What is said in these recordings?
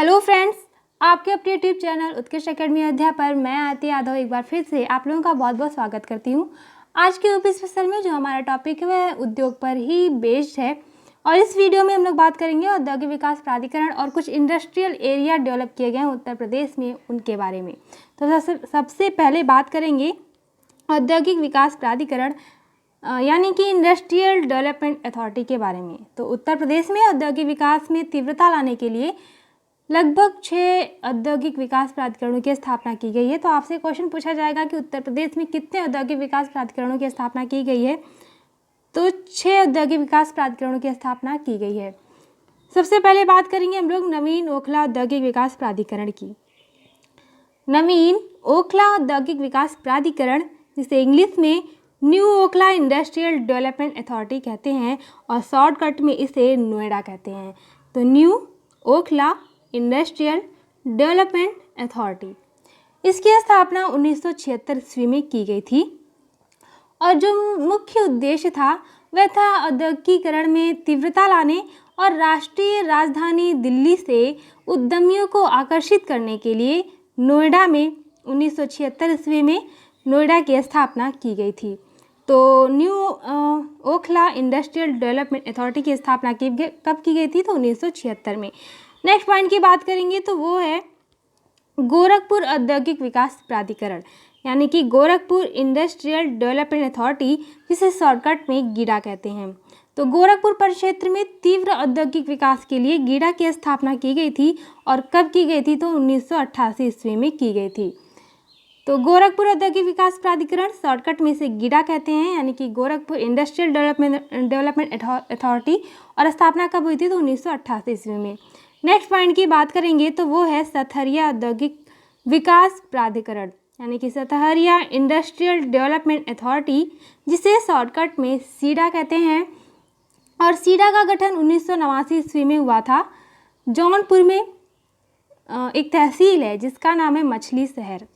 Hello friends, आपके अपने YouTube channel उत्कृष्ट एकेडमी अध्याय पर मैं आरती यादव एक बार फिर से आप लोगों का बहुत बहुत स्वागत करती हूँ। आज के यूपी स्पेशल में जो हमारा टॉपिक है वह उद्योग पर ही बेस्ड है और इस वीडियो में हम लोग बात करेंगे औद्योगिक विकास प्राधिकरण और कुछ इंडस्ट्रियल एरिया डेवलप किए गए हैं उत्तर प्रदेश में, उनके बारे में। तो सबसे पहले बात करेंगे औद्योगिक विकास प्राधिकरण यानी कि इंडस्ट्रियल डेवलपमेंट अथॉरिटी के बारे में। तो उत्तर प्रदेश में औद्योगिक विकास में तीव्रता लाने के लिए लगभग 6 औद्योगिक विकास प्राधिकरणों की स्थापना की गई है। तो आपसे क्वेश्चन पूछा जाएगा कि उत्तर प्रदेश में कितने औद्योगिक विकास प्राधिकरणों की स्थापना की गई है, तो 6 औद्योगिक विकास प्राधिकरणों की स्थापना की गई है। सबसे पहले बात करेंगे हम लोग नवीन ओखला औद्योगिक विकास प्राधिकरण की। नवीन ओखला औद्योगिक विकास प्राधिकरण, जिसे इंग्लिश में new Okhla industrial development authority कहते हैं और शॉर्टकट में इसे नोएडा कहते हैं। तो new Okhla industrial development authority, इसकी स्थापना 1976 ईस्वी में की गई थी और जो मुख्य उद्देश्य था वह था औद्योगिकीकरण में तीव्रता लाने और राष्ट्रीय राजधानी दिल्ली से उद्यमियों को आकर्षित करने के लिए नोएडा में 1976 ईस्वी में नोएडा की स्थापना की गई थी। तो new Okhla industrial development authority की स्थापना कब की गई थी? तो 1976 में। नेक्स्ट पॉइंट की बात करेंगे तो वो है गोरखपुर औद्योगिक विकास प्राधिकरण, यानी कि गोरखपुर इंडस्ट्रियल डेवलपमेंट अथॉरिटी, जिसे शॉर्टकट में गीडा कहते हैं। तो गोरखपुर परिक्षेत्र में तीव्र औद्योगिक विकास के लिए गीडा की स्थापना की गई थी और कब की गई थी? तो 1988 ईस्वी में की गई थी। तो गोरखपुर औद्योगिक विकास प्राधिकरण शॉर्टकट में इसे गीडा कहते हैं, यानी कि गोरखपुर इंडस्ट्रियल डेवलपमेंट अथॉरिटी, और स्थापना कब हुई थी? तो 1988 ईस्वी में। नेक्स्ट पॉइंट की बात करेंगे तो वो है सतहरिया औद्योगिक विकास प्राधिकरण, यानी कि सतहरिया इंडस्ट्रियल डेवलपमेंट अथॉरिटी, जिसे शॉर्टकट में सीडा कहते हैं। और सीडा का गठन 1989 ईस्वी में हुआ था। जौनपुर में एक तहसील है जिसका नाम है मछली शहर।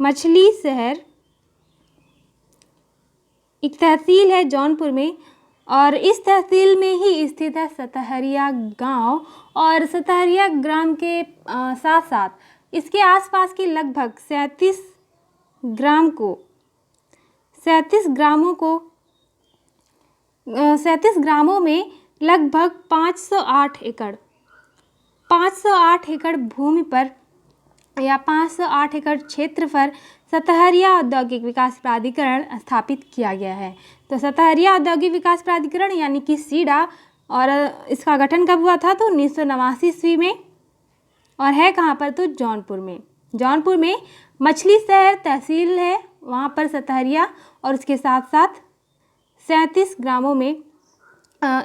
मछली शहर एक तहसील है जौनपुर में और इस तहसील में ही स्थित है सतहरिया गांव। और सतहरिया ग्राम के साथ साथ इसके आसपास के लगभग 37 ग्रामों में लगभग 508 एकड़ भूमि पर या 508 एकड़ क्षेत्र पर सतहरिया औद्योगिक विकास प्राधिकरण स्थापित किया गया है। तो सतहरिया औद्योगिक विकास प्राधिकरण यानी कि सीडा, और इसका गठन कब हुआ था? तो 1989 ईस्वी में, और है कहाँ पर? तो जौनपुर में मछली शहर तहसील है, वहाँ पर सतहरिया और उसके साथ साथ 37 ग्रामों में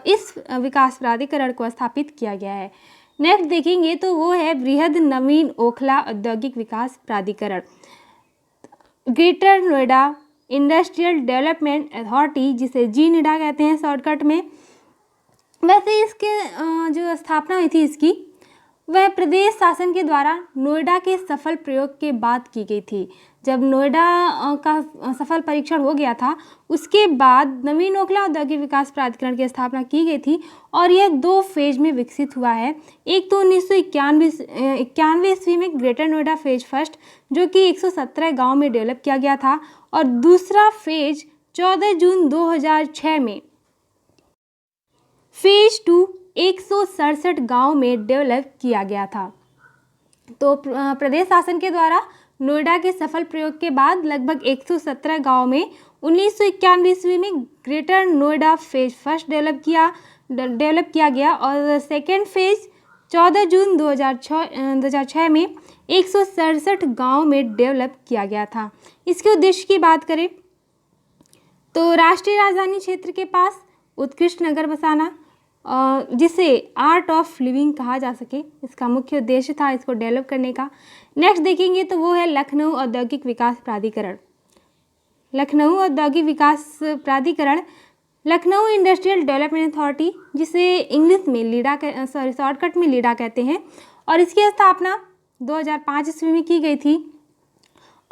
इस विकास प्राधिकरण को स्थापित किया गया है। नेक्स्ट देखेंगे तो वो है बृहद नवीन ओखला औद्योगिक विकास प्राधिकरण, greater Noida industrial development authority, जिसे जीनिडा कहते हैं शॉर्टकट में। वैसे इसके जो स्थापना हुई थी इसकी, वह प्रदेश शासन के द्वारा नोएडा के सफल प्रयोग के बाद की गई थी। जब नोएडा का सफल परीक्षण हो गया था उसके बाद नवीन ओखला औद्योगिक विकास प्राधिकरण की स्थापना की गई थी और यह 2 फेज में विकसित हुआ है। एक तो 1991 ईस्वी में ग्रेटर नोएडा फेज फर्स्ट, जो कि 117 गाँव में डेवलप किया गया था, और दूसरा फेज 14 जून 2006 में फेज 2 167 गाँव में डेवलप किया गया था। तो प्रदेश शासन के द्वारा नोएडा के सफल प्रयोग के बाद लगभग 117 गाँव में 1991 ईस्वी में greater Noida phase first develop किया गया और सेकेंड फेज 14 जून 2006 में 167 गाँव में डेवलप किया गया था। इसके उद्देश्य की बात करें तो राष्ट्रीय राजधानी क्षेत्र के पास उत्कृष्ट नगर बसाना, जिसे आर्ट ऑफ लिविंग कहा जा सके, इसका मुख्य उद्देश्य था इसको डेवलप करने का। नेक्स्ट देखेंगे तो वो है लखनऊ औद्योगिक विकास प्राधिकरण। लखनऊ औद्योगिक विकास प्राधिकरण लखनऊ इंडस्ट्रियल डेवलपमेंट अथॉरिटी, जिसे इंग्लिश में शॉर्टकट में लीडा कहते हैं, और इसकी स्थापना 2005 ईस्वी में की गई थी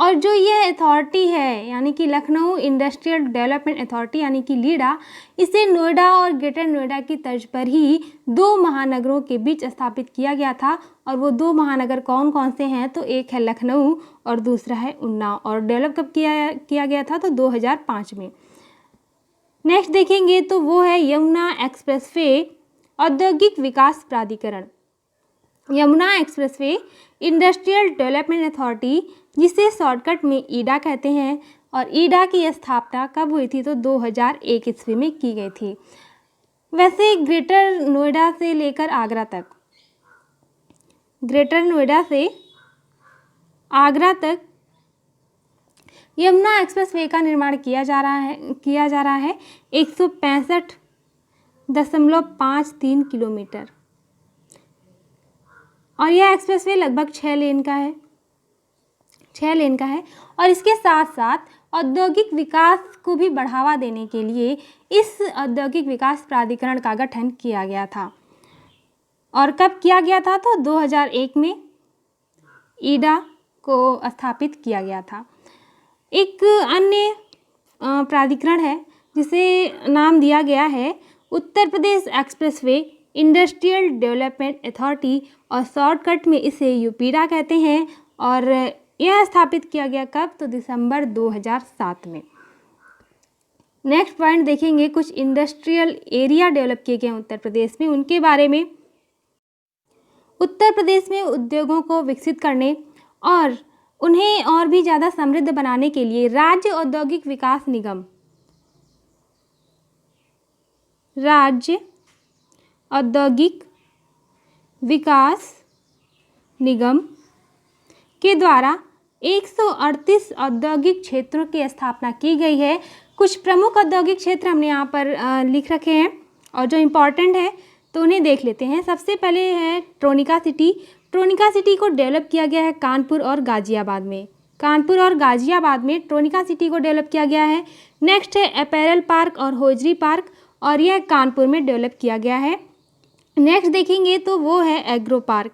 और जो ये अथॉरिटी है यानी कि लखनऊ इंडस्ट्रियल डेवलपमेंट अथॉरिटी यानी कि लीडा, इसे नोएडा और ग्रेटर नोएडा की तर्ज पर ही दो महानगरों के बीच स्थापित किया गया था। और वो दो महानगर कौन कौन से हैं, तो एक है लखनऊ और दूसरा है उन्नाव। और डेवलप कब किया गया था, तो 2005 में। नेक्स्ट देखेंगे तो वो है यमुना एक्सप्रेसवे औद्योगिक विकास प्राधिकरण। Yamuna expressway industrial development authority, जिसे शॉर्टकट में ईडा कहते हैं, और ईडा की स्थापना कब हुई थी, तो 2001 ईस्वी में की गई थी। वैसे ग्रेटर नोएडा से लेकर आगरा तक, ग्रेटर नोएडा से आगरा तक यमुना एक्सप्रेसवे का निर्माण किया जा रहा है 165.53 किलोमीटर। और यह एक्सप्रेसवे लगभग 6 लेन का है। और इसके साथ साथ औद्योगिक विकास को भी बढ़ावा देने के लिए इस औद्योगिक विकास प्राधिकरण का गठन किया गया था। और कब किया गया था, तो 2001 में ईडा को स्थापित किया गया था। एक अन्य प्राधिकरण है जिसे नाम दिया गया है Uttar Pradesh expressway industrial development authority, और शॉर्टकट में इसे यूपीडा कहते हैं। और यह स्थापित किया गया कब, तो दिसंबर 2007 में। नेक्स्ट पॉइंट देखेंगे, कुछ इंडस्ट्रियल एरिया डेवलप किए गए उत्तर प्रदेश में, उनके बारे में। उत्तर प्रदेश में उद्योगों को विकसित करने और उन्हें और भी ज़्यादा समृद्ध बनाने के लिए राज्य औद्योगिक विकास निगम, राज्य औद्योगिक विकास निगम के द्वारा 138 औद्योगिक क्षेत्रों की स्थापना की गई है। कुछ प्रमुख औद्योगिक क्षेत्र हमने यहाँ पर लिख रखे हैं, और जो इम्पॉर्टेंट है तो उन्हें देख लेते हैं। सबसे पहले है ट्रोनिका सिटी। ट्रोनिका सिटी को डेवलप किया गया है कानपुर और गाजियाबाद में। ट्रोनिका सिटी को डेवलप किया गया है। नेक्स्ट है अपैरल पार्क और होजरी पार्क, और यह कानपुर में डेवलप किया गया है। नेक्स्ट देखेंगे तो वो है एग्रो पार्क।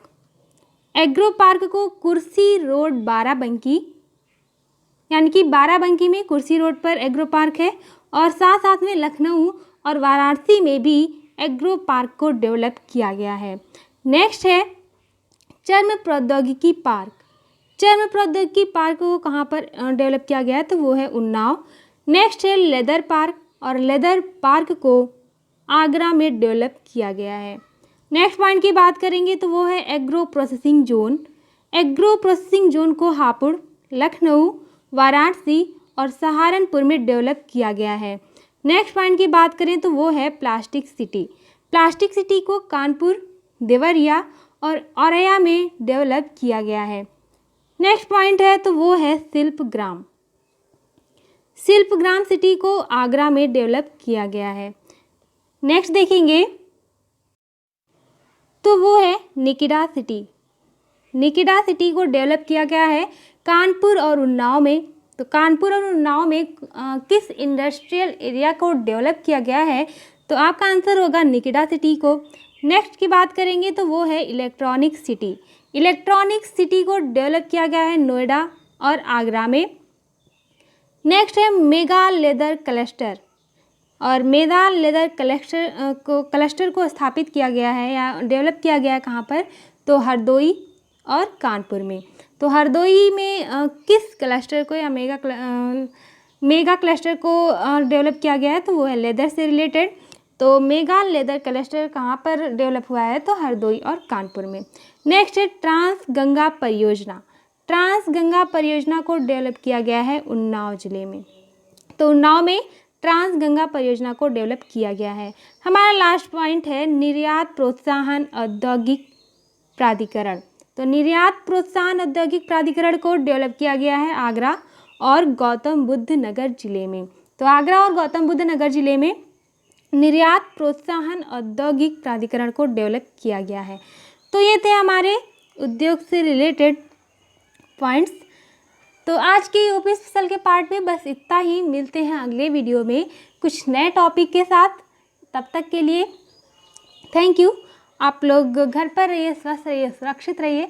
एग्रो पार्क को कुर्सी रोड बाराबंकी, यानी कि बाराबंकी में कुर्सी रोड पर एग्रो पार्क है। और साथ साथ में लखनऊ और वाराणसी में भी एग्रो पार्क को डेवलप किया गया है। नेक्स्ट है चर्म प्रौद्योगिकी पार्क। चर्म प्रौद्योगिकी पार्क को कहाँ पर डेवलप किया गया है, तो वो है उन्नाव। नेक्स्ट है लेदर पार्क, और लेदर पार्क को आगरा में डेवलप किया गया है। नेक्स्ट पॉइंट की बात करेंगे तो वो है agro processing zone. Agro processing zone को हापुड़, लखनऊ, वाराणसी और सहारनपुर में डेवलप किया गया है। नेक्स्ट पॉइंट की बात करें तो वो है प्लास्टिक सिटी। प्लास्टिक सिटी को कानपुर, देवरिया और औरैया में डेवलप किया गया है। नेक्स्ट पॉइंट है तो वो है शिल्पग्राम। शिल्पग्राम सिटी को आगरा में डेवलप किया गया है। नेक्स्ट देखेंगे तो वो है निकिडा सिटी। निकिडा सिटी को डेवलप किया गया है कानपुर और उन्नाव में। तो कानपुर और उन्नाव में किस इंडस्ट्रियल एरिया को डेवलप किया गया है, तो आपका आंसर होगा निकिडा सिटी को। नेक्स्ट की बात करेंगे तो वो है इलेक्ट्रॉनिक सिटी। इलेक्ट्रॉनिक सिटी को डेवलप किया गया है नोएडा और आगरा में। नेक्स्ट है मेगा लेदर क्लस्टर, और मेगा लेदर क्लस्टर को स्थापित किया गया है या डेवलप किया गया है कहाँ पर, तो हरदोई और कानपुर में। तो हरदोई में किस क्लस्टर को या मेगा क्लस्टर को डेवलप किया गया है, तो वो है लेदर से रिलेटेड। तो मेगा लेदर क्लस्टर कहाँ पर डेवलप हुआ है, तो हरदोई और कानपुर में। नेक्स्ट है ट्रांस गंगा परियोजना। ट्रांस गंगा परियोजना को डेवलप किया गया है उन्नाव जिले में। तो उन्नाव में ट्रांस गंगा परियोजना को डेवलप किया गया है। हमारा लास्ट पॉइंट है निर्यात प्रोत्साहन औद्योगिक प्राधिकरण। तो निर्यात प्रोत्साहन औद्योगिक प्राधिकरण को डेवलप किया गया है आगरा और गौतम बुद्ध नगर जिले में। तो आगरा और गौतम बुद्ध नगर जिले में निर्यात प्रोत्साहन औद्योगिक प्राधिकरण को डेवलप किया गया है। तो ये थे हमारे उद्योग से रिलेटेड पॉइंट्स। तो आज के यूपी स्पेशल के पार्ट में बस इतना ही। मिलते हैं अगले वीडियो में कुछ नए टॉपिक के साथ। तब तक के लिए थैंक यू। आप लोग घर पर रहिए, स्वस्थ रहिए, सुरक्षित रहिए।